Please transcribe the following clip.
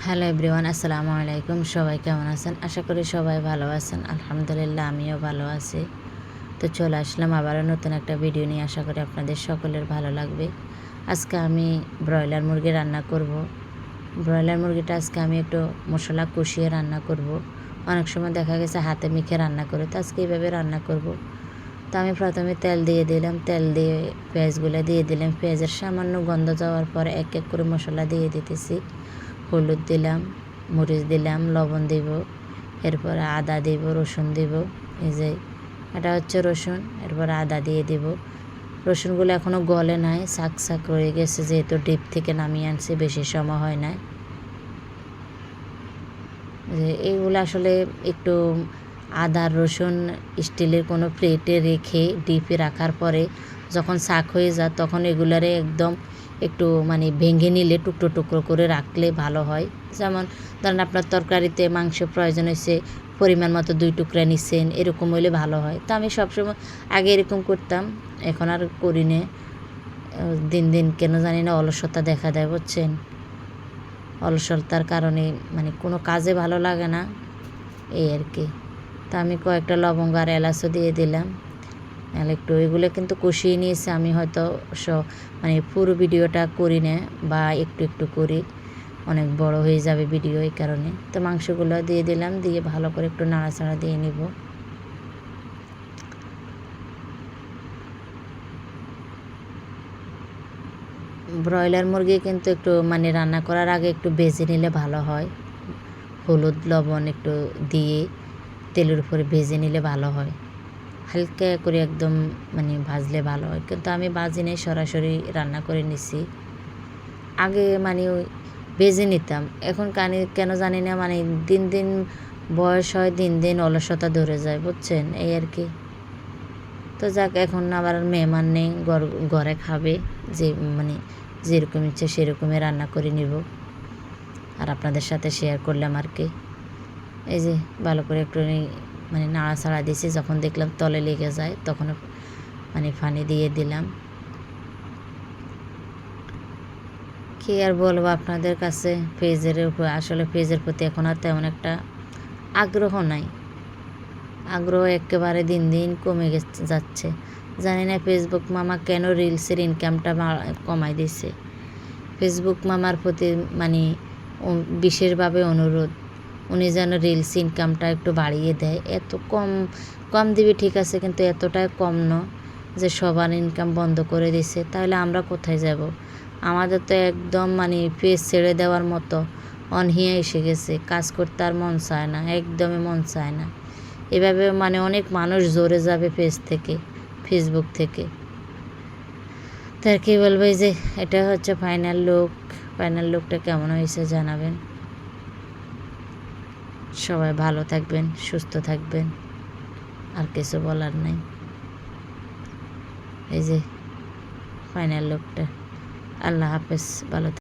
Hello everyone, আসসালামু আলাইকুম। সবাই কেমন আছেন? আশা করি সবাই ভালো আছেন। আলহামদুলিল্লাহ, আমিও ভালো আছি। তো চলে আসলাম আবারও নতুন একটা ভিডিও নিয়ে। আশা করি আপনাদের সকলের ভালো লাগবে। আজকে আমি ব্রয়লার মুরগি রান্না করব। ব্রয়লার মুরগিটা আজকে আমি একটু মশলা কষিয়ে রান্না করব। অনেক সময় দেখা গেছে হাতে মেখে রান্না করে, তো আজকে এইভাবে রান্না করব। তো আমি প্রথমে তেল দিয়ে দিলাম, তেল দিয়ে পেঁয়াজগুলো দিয়ে দিলাম। পেঁয়াজের সামান্য গন্ধ যাওয়ার পর এক এক করে মশলা দিয়ে দিতেছি। হলুদ দিলাম, মরিচ দিলাম, লবণ দিব, এরপরে আদা দিব, রসুন দিব। এই যে এটা হচ্ছে রসুন, এরপরে আদা দিয়ে দিব। রসুনগুলো এখনও গলে নাই, শাক শাক রয়ে গেছে, যেহেতু ডিপ থেকে নামিয়ে আনছি, বেশি সময় হয় নাই। যে এইগুলো আসলে একটু আদা রসুন স্টিলের কোনো প্লেটে রেখে ডিপে রাখার পরে যখন শাক হয়ে যায় তখন এগুলারে একদম একটু ভেঙে নিলে টুকরো টুকরো করে রাখলে ভালো হয়। যেমন ধরেন আপনার তরকারিতে মাংস প্রয়োজন হয়েছে, পরিমাণ মতো 2 টুকরা নিচ্ছেন, এরকম হলে ভালো হয়। তো আমি সবসময় আগে এরকম করতাম, এখন আর করি না। দিন দিন কেন জানি না অলসতা দেখা দেয়, বুঝছেন। অলসতার কারণে কোনো কাজে ভালো লাগে না, এই আর কি। তা আমি কয়েকটা লবঙ্গ আর এলাচও দিয়ে দিলাম। একটু এগুলো কিন্তু কষিয়ে নিয়েছি আমি, হয়তো পুরো ভিডিওটা করি না, বা একটু একটু করি, অনেক বড় হয়ে যাবে ভিডিও, এই কারণে। তো মাংসগুলো দিয়ে দিলাম, দিয়ে ভালো করে একটু নাড়াচাড়া দিয়ে নিব। ব্রয়লার মুরগি কিন্তু একটু রান্না করার আগে একটু ভেজে নিলে ভালো হয়। হলুদ লবণ একটু দিয়ে তেলের উপরে ভেজে নিলে ভালো হয়। হালকা করে একদম ভাজলে ভালো হয়, কিন্তু আমি ভাজি নেই, সরাসরি রান্না করে নিছি। আগে ওই ভেজে নিতাম, এখন কেন জানি না দিন দিন বয়স হয়, দিন দিন অলসতা ধরে যায়, বুঝছেন, এই আর কি। তো যাক, এখন আবার মেহমান নেই, ঘরে খাবে, যে যেরকম ইচ্ছে সেরকমই রান্না করে নিব, আর আপনাদের সাথে শেয়ার করলাম আর কি। এই যে ভালো করে একটু নাড়াচাড়া দিয়েছি, যখন দেখলাম তলে লেগে যায় তখন পানি দিয়ে দিলাম। কী আর বলবো আপনাদের কাছে, আসলে পেজের প্রতি এখন আর তেমন একটা আগ্রহ নাই। আগ্রহ একেবারে দিন দিন কমে যাচ্ছে। জানি না ফেসবুক মামা কেন রিলসের ইনকামটা কমাই দিছে। ফেসবুক মামার প্রতি বিশেষভাবে অনুরোধ, উনি যেন রিলস ইনকামটা একটু বাড়িয়ে দেয়। এত কম কম দিবে ঠিক আছে, কিন্তু এতটাই কম না যে সবার ইনকাম বন্ধ করে দিছে। তাহলে আমরা কোথায় যাব? আমাদের তো একদম পেজ ছেড়ে দেওয়ার মতো অনহিয়া এসে গেছে, কাজ করতে আর মন চায় না, একদমই মন চায় না। এভাবে অনেক মানুষ জোরে যাবে ফেসবুক থেকে। তার কী বলবো, এই যে এটা হচ্ছে ফাইনাল লুক। ফাইনাল লুকটা কেমন হয়েছে জানাবেন। সবাই ভালো থাকবেন, সুস্থ থাকবেন, আর কিছু বলার নাই। এই যে ফাইনাল লুকটা। আল্লাহ হাফেজ, ভালো